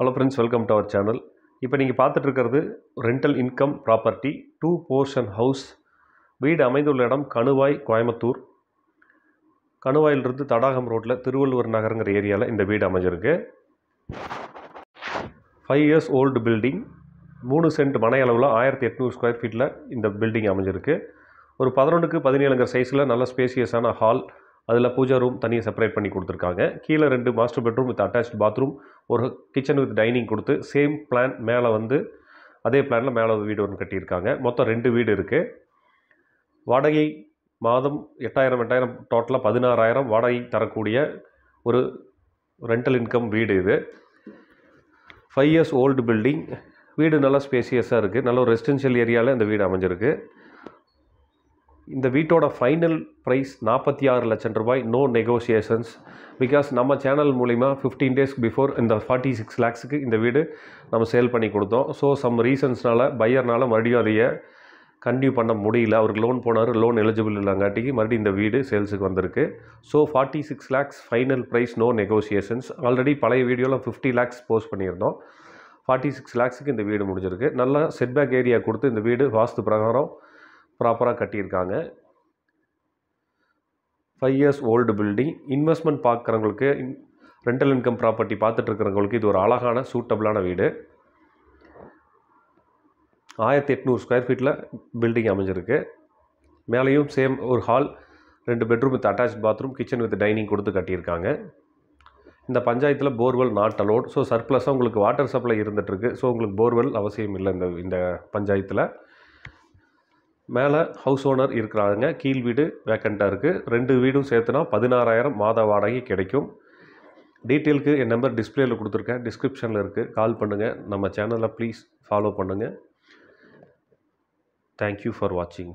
Hello friends, welcome to our channel. இப்போ நீங்கள் பார்த்துட்டு இருக்கிறது rental income property 2 portion house. வீடு அமைந்துள்ள இடம் கணுவாய், கோயம்புத்தூர். கணுவாயிலிருந்து தடாகம் ரோட்டில் திருவள்ளுவர் நகருங்கிற ஏரியாவில் இந்த வீடு அமைஞ்சிருக்கு. 5 years ஓல்டு பில்டிங். 3 சென்ட் மனை அளவில் 1800 ஸ்கொயர் ஃபீட்டில் இந்த பில்டிங் அமைஞ்சிருக்கு. ஒரு 11க்கு 17ங்கிற சைஸில் நல்ல ஸ்பேசியஸான ஹால், அதில் பூஜா ரூம் தனியாக செப்பரேட் பண்ணி கொடுத்துருக்காங்க. கீழே 2 master bedroom with attached bathroom, ஒரு கிச்சன் வித் டைனிங் கொடுத்து சேம் பிளான் மேலே வந்து அதே பிளானில் மேலே வீடு ஒன்று கட்டியிருக்காங்க. மொத்தம் 2 வீடு இருக்குது. வாடகை மாதம் 8000 டோட்டலாக 16,000 வாடகை தரக்கூடிய ஒரு ரெண்டல் இன்கம் வீடு இது. 5 years ஓல்டு பில்டிங். வீடு நல்லா ஸ்பேசியஸாக இருக்குது. நல்ல ஒரு ரெசிடென்ஷியல் ஏரியாவில் இந்த வீடு அமைஞ்சிருக்கு. இந்த வீட்டோட ஃபைனல் ப்ரைஸ் 46 லட்சம் ரூபாய். No negotiations. பிகாஸ் நம்ம சேனல் மூலிமா 15 days பிஃபோர் இந்த 46 lakhsக்கு இந்த வீடு நம்ம சேல் பண்ணி கொடுத்தோம். ஸோ சம் ரீசன்ஸ்னால் பையர்னால் மறுபடியும் அதையே கண்டினியூ பண்ண முடியல. அவருக்கு லோன் போனார், லோன் எலிஜிபிள் இல்லைங்காட்டிக்கு மறுபடியும் இந்த வீடு சேல்ஸுக்கு வந்திருக்கு. So 46 lakhs final price, no negotiations. Already பழைய வீடியோவில் 50 lakhs போஸ்ட் பண்ணியிருந்தோம். 46 lakhsக்கு இந்த வீடு முடிஞ்சிருக்கு. நல்லா செட்பேக் ஏரியா கொடுத்து இந்த வீடு வாஸ்து பிரகாரம் ப்ராப்பராக கட்டியிருக்காங்க. 5 years ஓல்டு பில்டிங். இன்வெஸ்ட்மெண்ட் பார்க்குறவங்களுக்கு, ரெண்டல் இன்கம் ப்ராப்பர்ட்டி பார்த்துட்டு இருக்கிறவங்களுக்கு இது ஒரு அழகான சூட்டபிளான வீடு. 1800 ஸ்கொயர் ஃபீட்டில் பில்டிங் அமைஞ்சிருக்கு. மேலேயும் சேம் ஒரு hall, 2 bedroom with attach bathroom, kitchen with dining கொடுத்து கட்டியிருக்காங்க. இந்த பஞ்சாயத்தில் போர்வெல் நாட் அலோட். ஸோ சர்ப்ளஸாக உங்களுக்கு வாட்டர் சப்ளை இருந்துகிட்ருக்கு. ஸோ உங்களுக்கு போர்வெல் அவசியம் இல்லை இந்த பஞ்சாயத்தில். மேலே ஹவுஸ் ஓனர் இருக்கிறாங்க. கீழ் வீடு வேக்கண்ட்டாக இருக்குது. 2 வீடும் சேர்த்துனா 16,000 மாத வாடகை கிடைக்கும். டீட்டெயிலுக்கு என் நம்பர் டிஸ்பிளேயில் கொடுத்துருக்கேன், டிஸ்கிரிப்ஷனில் இருக்குது. கால் பண்ணுங்கள். நம்ம சேனலை ப்ளீஸ் ஃபாலோ பண்ணுங்கள். தேங்க்யூ ஃபார் வாட்சிங்.